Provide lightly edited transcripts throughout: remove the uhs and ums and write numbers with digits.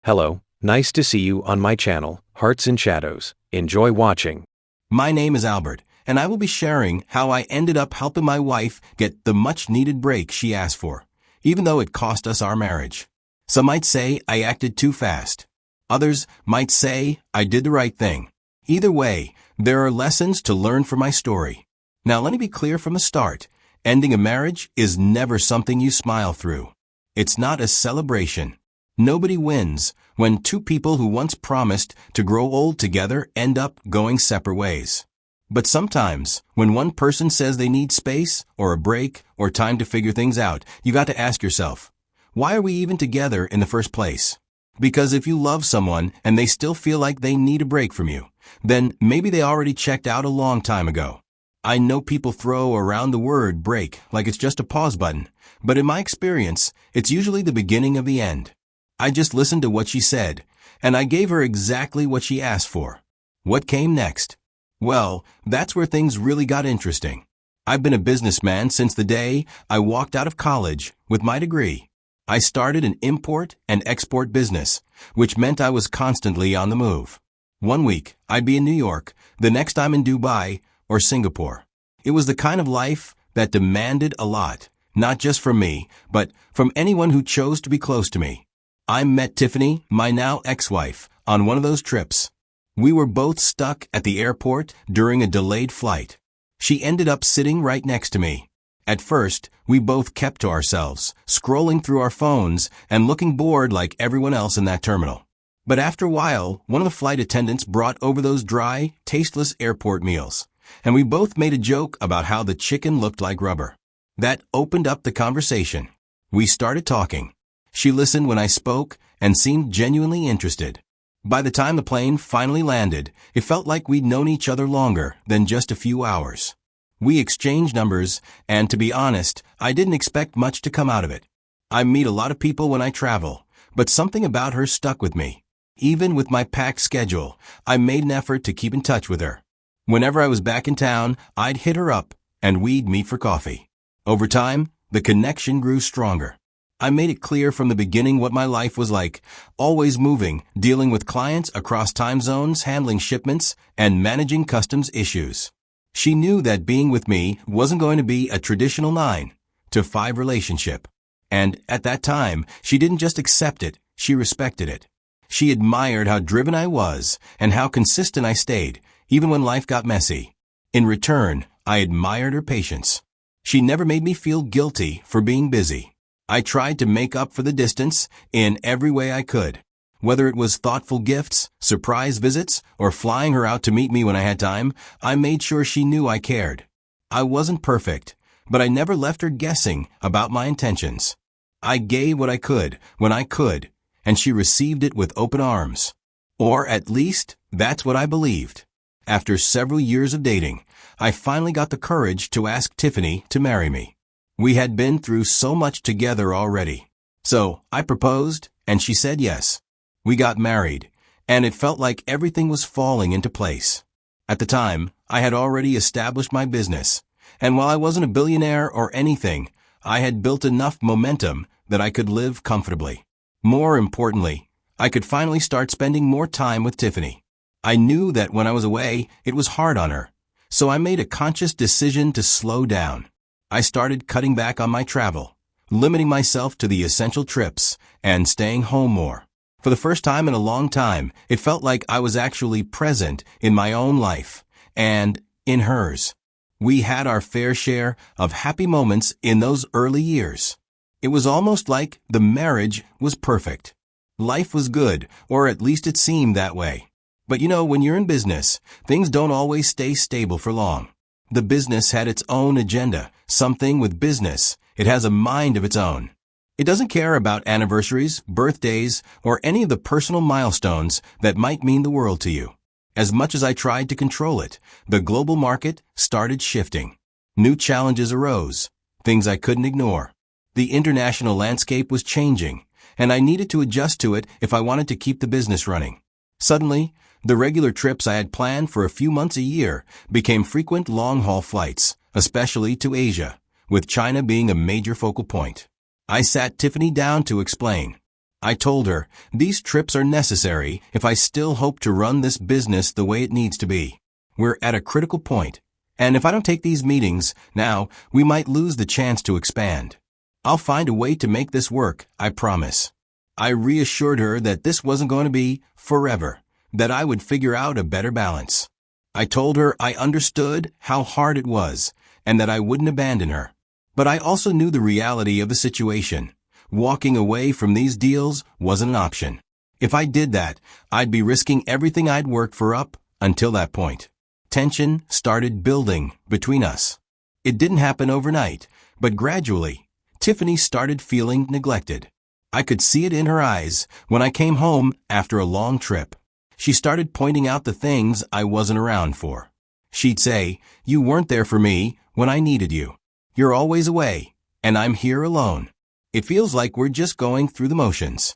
Hello, nice to see you on my channel, Hearts and Shadows. Enjoy watching. My name is Albert, and I will be sharing how I ended up helping my wife get the much-needed break she asked for, even though it cost us our marriage. Some might say I acted too fast. Others might say I did the right thing. Either way, there are lessons to learn from my story. Now let me be clear from the start. Ending a marriage is never something you smile through. It's not a celebration. Nobody wins when two people who once promised to grow old together end up going separate ways. But sometimes, when one person says they need space, or a break, or time to figure things out, you got to ask yourself, why are we even together in the first place? Because if you love someone and they still feel like they need a break from you, then maybe they already checked out a long time ago. I know people throw around the word break like it's just a pause button, but in my experience, it's usually the beginning of the end. I just listened to what she said, and I gave her exactly what she asked for. What came next? Well, that's where things really got interesting. I've been a businessman since the day I walked out of college with my degree. I started an import and export business, which meant I was constantly on the move. One week, I'd be in New York, the next I'm in Dubai or Singapore. It was the kind of life that demanded a lot, not just from me, but from anyone who chose to be close to me. I met Tiffany, my now ex-wife, on one of those trips. We were both stuck at the airport during a delayed flight. She ended up sitting right next to me. At first, we both kept to ourselves, scrolling through our phones and looking bored like everyone else in that terminal. But after a while, one of the flight attendants brought over those dry, tasteless airport meals, and we both made a joke about how the chicken looked like rubber. That opened up the conversation. We started talking. She listened when I spoke and seemed genuinely interested. By the time the plane finally landed, it felt like we'd known each other longer than just a few hours. We exchanged numbers, and to be honest, I didn't expect much to come out of it. I meet a lot of people when I travel, but something about her stuck with me. Even with my packed schedule, I made an effort to keep in touch with her. Whenever I was back in town, I'd hit her up, and we'd meet for coffee. Over time, the connection grew stronger. I made it clear from the beginning what my life was like, always moving, dealing with clients across time zones, handling shipments, and managing customs issues. She knew that being with me wasn't going to be a traditional 9-to-5 relationship. And at that time, she didn't just accept it, she respected it. She admired how driven I was and how consistent I stayed, even when life got messy. In return, I admired her patience. She never made me feel guilty for being busy. I tried to make up for the distance in every way I could. Whether it was thoughtful gifts, surprise visits, or flying her out to meet me when I had time, I made sure she knew I cared. I wasn't perfect, but I never left her guessing about my intentions. I gave what I could when I could, and she received it with open arms. Or at least, that's what I believed. After several years of dating, I finally got the courage to ask Tiffany to marry me. We had been through so much together already. So I proposed, and she said yes. We got married, and it felt like everything was falling into place. At the time, I had already established my business, and while I wasn't a billionaire or anything, I had built enough momentum that I could live comfortably. More importantly, I could finally start spending more time with Tiffany. I knew that when I was away, it was hard on her, so I made a conscious decision to slow down. I started cutting back on my travel, limiting myself to the essential trips, and staying home more. For the first time in a long time, it felt like I was actually present in my own life, and in hers. We had our fair share of happy moments in those early years. It was almost like the marriage was perfect. Life was good, or at least it seemed that way. But when you're in business, things don't always stay stable for long. The business had its own agenda. Something with business, it has a mind of its own. It doesn't care about anniversaries, birthdays, or any of the personal milestones that might mean the world to you. As much as I tried to control it, the global market started shifting. New challenges arose, things I couldn't ignore. The international landscape was changing, and I needed to adjust to it if I wanted to keep the business running. Suddenly, the regular trips I had planned for a few months a year became frequent long-haul flights, especially to Asia, with China being a major focal point. I sat Tiffany down to explain. I told her, these trips are necessary if I still hope to run this business the way it needs to be. We're at a critical point, and if I don't take these meetings now, we might lose the chance to expand. I'll find a way to make this work, I promise. I reassured her that this wasn't going to be forever, that I would figure out a better balance. I told her I understood how hard it was, and that I wouldn't abandon her. But I also knew the reality of the situation. Walking away from these deals wasn't an option. If I did that, I'd be risking everything I'd worked for up until that point. Tension started building between us. It didn't happen overnight, but gradually, Tiffany started feeling neglected. I could see it in her eyes when I came home after a long trip. She started pointing out the things I wasn't around for. She'd say, "You weren't there for me when I needed you. You're always away, and I'm here alone. It feels like we're just going through the motions."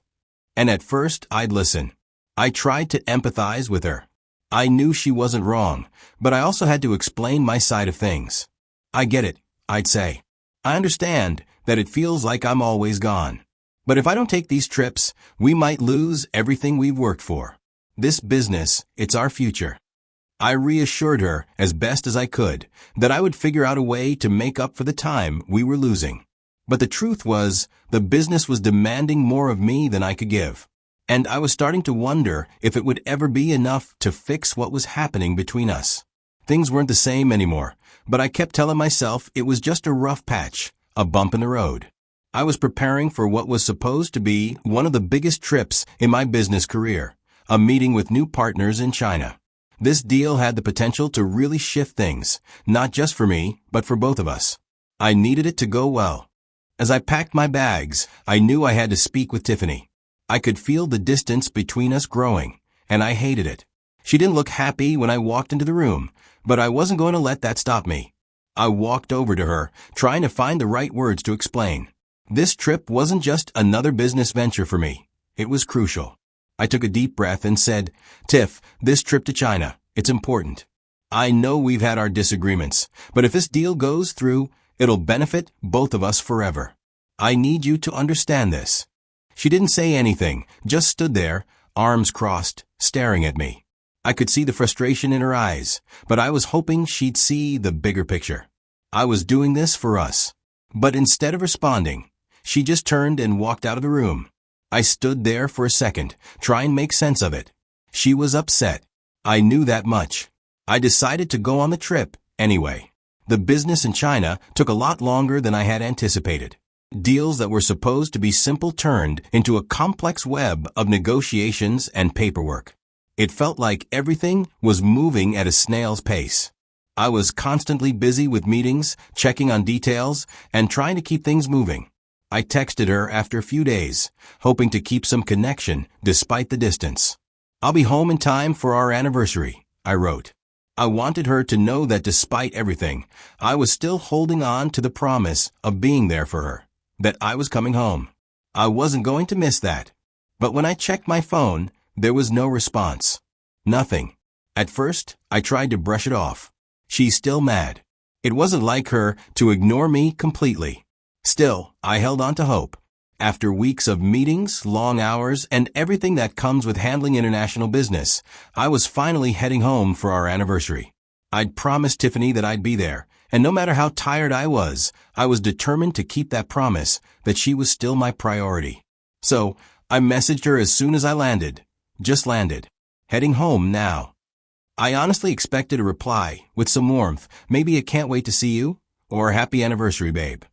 And at first, I'd listen. I tried to empathize with her. I knew she wasn't wrong, but I also had to explain my side of things. "I get it," I'd say. "I understand that it feels like I'm always gone. But if I don't take these trips, we might lose everything we've worked for. This business, it's our future." I reassured her as best as I could that I would figure out a way to make up for the time we were losing. But the truth was, the business was demanding more of me than I could give. And I was starting to wonder if it would ever be enough to fix what was happening between us. Things weren't the same anymore, but I kept telling myself it was just a rough patch, a bump in the road. I was preparing for what was supposed to be one of the biggest trips in my business career, a meeting with new partners in China. This deal had the potential to really shift things, not just for me, but for both of us. I needed it to go well. As I packed my bags, I knew I had to speak with Tiffany. I could feel the distance between us growing, and I hated it. She didn't look happy when I walked into the room, but I wasn't going to let that stop me. I walked over to her, trying to find the right words to explain. This trip wasn't just another business venture for me. It was crucial. I took a deep breath and said, "Tiff, this trip to China, it's important. I know we've had our disagreements, but if this deal goes through, it'll benefit both of us forever. I need you to understand this." She didn't say anything, just stood there, arms crossed, staring at me. I could see the frustration in her eyes, but I was hoping she'd see the bigger picture. I was doing this for us. But instead of responding, she just turned and walked out of the room. I stood there for a second, trying to make sense of it. She was upset. I knew that much. I decided to go on the trip anyway. The business in China took a lot longer than I had anticipated. Deals that were supposed to be simple turned into a complex web of negotiations and paperwork. It felt like everything was moving at a snail's pace. I was constantly busy with meetings, checking on details, and trying to keep things moving. I texted her after a few days, hoping to keep some connection despite the distance. "I'll be home in time for our anniversary," I wrote. I wanted her to know that despite everything, I was still holding on to the promise of being there for her, that I was coming home. I wasn't going to miss that. But when I checked my phone, there was no response. Nothing. At first, I tried to brush it off. She's still mad. It wasn't like her to ignore me completely. Still, I held on to hope. After weeks of meetings, long hours, and everything that comes with handling international business, I was finally heading home for our anniversary. I'd promised Tiffany that I'd be there, and no matter how tired I was determined to keep that promise that she was still my priority. So, I messaged her as soon as I landed. Just landed. Heading home now. I honestly expected a reply with some warmth, maybe a "can't wait to see you," or "happy anniversary, babe."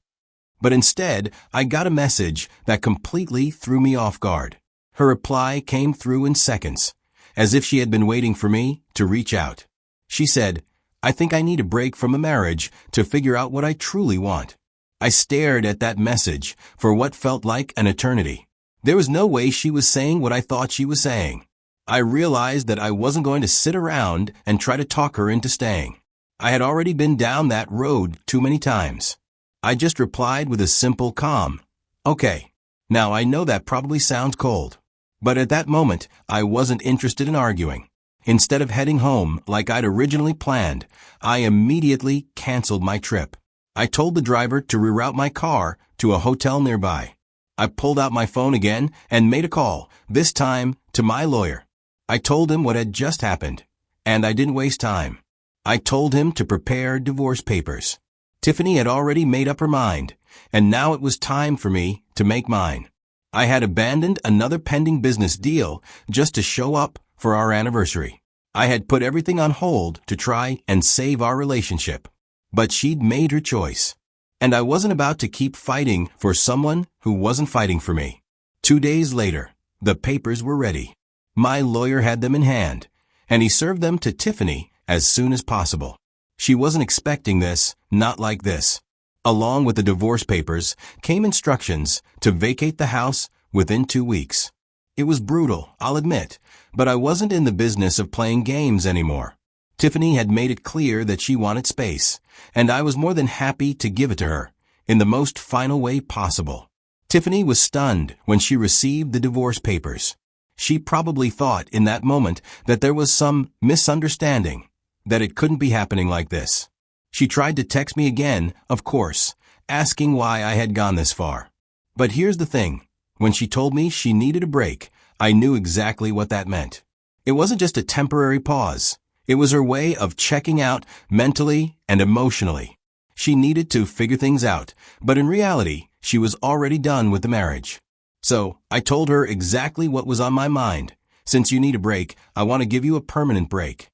But instead, I got a message that completely threw me off guard. Her reply came through in seconds, as if she had been waiting for me to reach out. She said, "I think I need a break from a marriage to figure out what I truly want." I stared at that message for what felt like an eternity. There was no way she was saying what I thought she was saying. I realized that I wasn't going to sit around and try to talk her into staying. I had already been down that road too many times. I just replied with a simple, calm, "Okay." Now I know that probably sounds cold, but at that moment, I wasn't interested in arguing. Instead of heading home like I'd originally planned, I immediately canceled my trip. I told the driver to reroute my car to a hotel nearby. I pulled out my phone again and made a call, this time to my lawyer. I told him what had just happened, and I didn't waste time. I told him to prepare divorce papers. Tiffany had already made up her mind, and now it was time for me to make mine. I had abandoned another pending business deal just to show up for our anniversary. I had put everything on hold to try and save our relationship. But she'd made her choice. And I wasn't about to keep fighting for someone who wasn't fighting for me. 2 days later, the papers were ready. My lawyer had them in hand, and he served them to Tiffany as soon as possible. She wasn't expecting this, not like this. Along with the divorce papers came instructions to vacate the house within 2 weeks. It was brutal, I'll admit, but I wasn't in the business of playing games anymore. Tiffany had made it clear that she wanted space, and I was more than happy to give it to her, in the most final way possible. Tiffany was stunned when she received the divorce papers. She probably thought in that moment that there was some misunderstanding, that it couldn't be happening like this. She tried to text me again, of course, asking why I had gone this far. But here's the thing. When she told me she needed a break, I knew exactly what that meant. It wasn't just a temporary pause. It was her way of checking out mentally and emotionally. She needed to figure things out, but in reality, she was already done with the marriage. So, I told her exactly what was on my mind. Since you need a break, I want to give you a permanent break.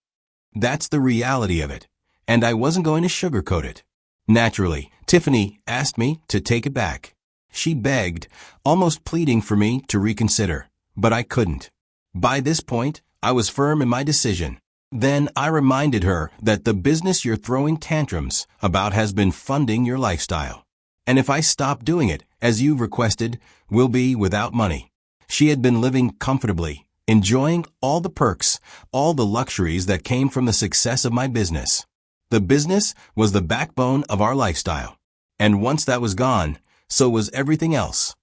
That's the reality of it, and I wasn't going to sugarcoat it. Naturally, Tiffany asked me to take it back. She begged, almost pleading for me to reconsider, but I couldn't. By this point, I was firm in my decision. Then I reminded her that the business you're throwing tantrums about has been funding your lifestyle. And if I stop doing it, as you've requested, we'll be without money. She had been living comfortably, enjoying all the perks, all the luxuries that came from the success of my business. The business was the backbone of our lifestyle. And once that was gone, so was everything else.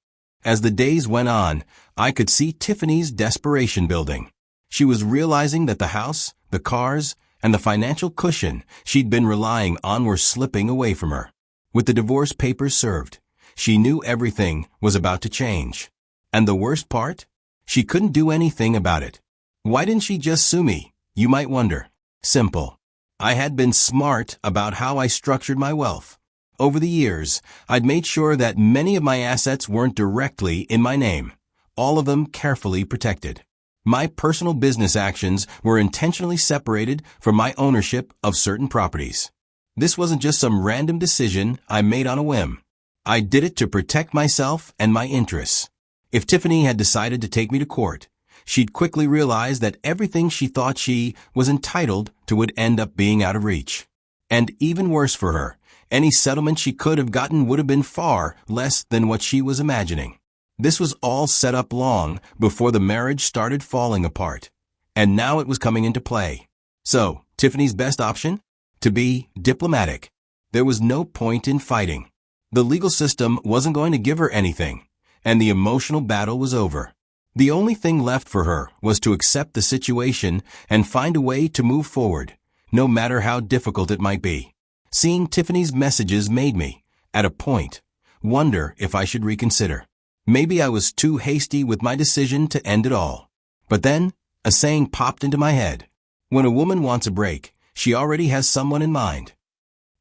As the days went on, I could see Tiffany's desperation building. She was realizing that the house, the cars, and the financial cushion she'd been relying on were slipping away from her. With the divorce papers served, she knew everything was about to change. And the worst part? She couldn't do anything about it. Why didn't she just sue me, you might wonder. Simple. I had been smart about how I structured my wealth. Over the years, I'd made sure that many of my assets weren't directly in my name, all of them carefully protected. My personal business actions were intentionally separated from my ownership of certain properties. This wasn't just some random decision I made on a whim. I did it to protect myself and my interests. If Tiffany had decided to take me to court, she'd quickly realize that everything she thought she was entitled to would end up being out of reach. And even worse for her, any settlement she could have gotten would have been far less than what she was imagining. This was all set up long before the marriage started falling apart, and now it was coming into play. So, Tiffany's best option? To be diplomatic. There was no point in fighting. The legal system wasn't going to give her anything, and the emotional battle was over. The only thing left for her was to accept the situation and find a way to move forward, no matter how difficult it might be. Seeing Tiffany's messages made me, at a point, wonder if I should reconsider. Maybe I was too hasty with my decision to end it all. But then, a saying popped into my head. When a woman wants a break, she already has someone in mind.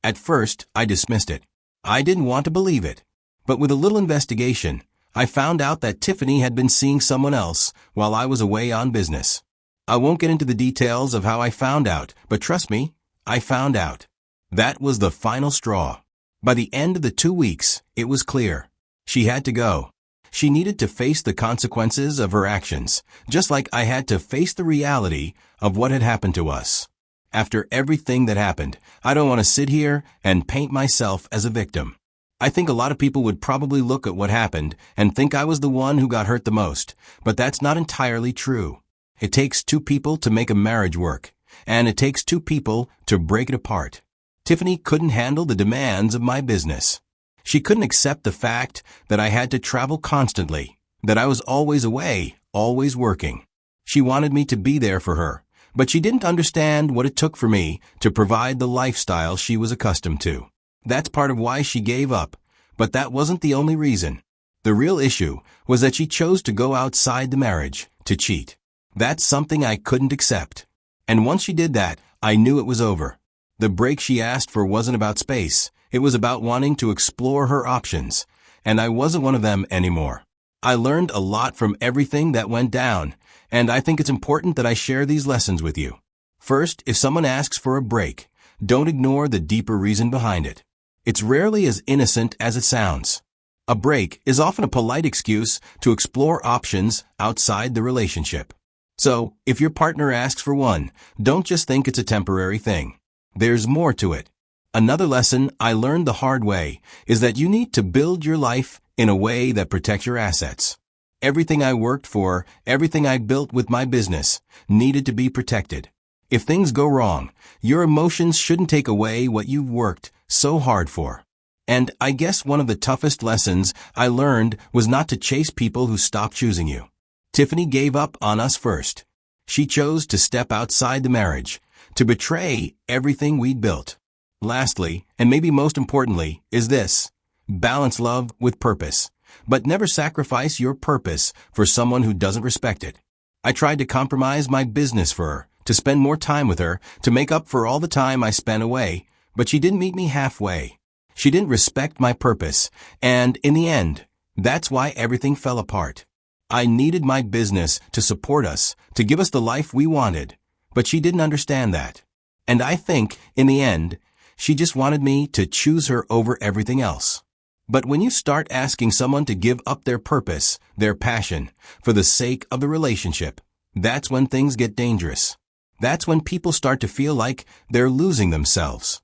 At first, I dismissed it. I didn't want to believe it. But with a little investigation, I found out that Tiffany had been seeing someone else while I was away on business. I won't get into the details of how I found out, but trust me, I found out. That was the final straw. By the end of the 2 weeks, it was clear. She had to go. She needed to face the consequences of her actions, just like I had to face the reality of what had happened to us. After everything that happened, I don't want to sit here and paint myself as a victim. I think a lot of people would probably look at what happened and think I was the one who got hurt the most, but that's not entirely true. It takes 2 people to make a marriage work, and it takes 2 people to break it apart. Tiffany couldn't handle the demands of my business. She couldn't accept the fact that I had to travel constantly, that I was always away, always working. She wanted me to be there for her, but she didn't understand what it took for me to provide the lifestyle she was accustomed to. That's part of why she gave up, but that wasn't the only reason. The real issue was that she chose to go outside the marriage, to cheat. That's something I couldn't accept. And once she did that, I knew it was over. The break she asked for wasn't about space. It was about wanting to explore her options. And I wasn't one of them anymore. I learned a lot from everything that went down, and I think it's important that I share these lessons with you. First, if someone asks for a break, don't ignore the deeper reason behind it. It's rarely as innocent as it sounds. A break is often a polite excuse to explore options outside the relationship. So, if your partner asks for one, don't just think it's a temporary thing. There's more to it. Another lesson I learned the hard way is that you need to build your life in a way that protects your assets. Everything I worked for, everything I built with my business, needed to be protected. If things go wrong, your emotions shouldn't take away what you've worked so hard for. And I guess one of the toughest lessons I learned was not to chase people who stopped choosing you. Tiffany gave up on us first. She chose to step outside the marriage, to betray everything we'd built. Lastly, and maybe most importantly, is this: balance love with purpose, but never sacrifice your purpose for someone who doesn't respect it. I tried to compromise my business for her, to spend more time with her, to make up for all the time I spent away, but she didn't meet me halfway. She didn't respect my purpose, and in the end, that's why everything fell apart. I needed my business to support us, to give us the life we wanted, but she didn't understand that. And I think, in the end, she just wanted me to choose her over everything else. But when you start asking someone to give up their purpose, their passion, for the sake of the relationship, that's when things get dangerous. That's when people start to feel like they're losing themselves.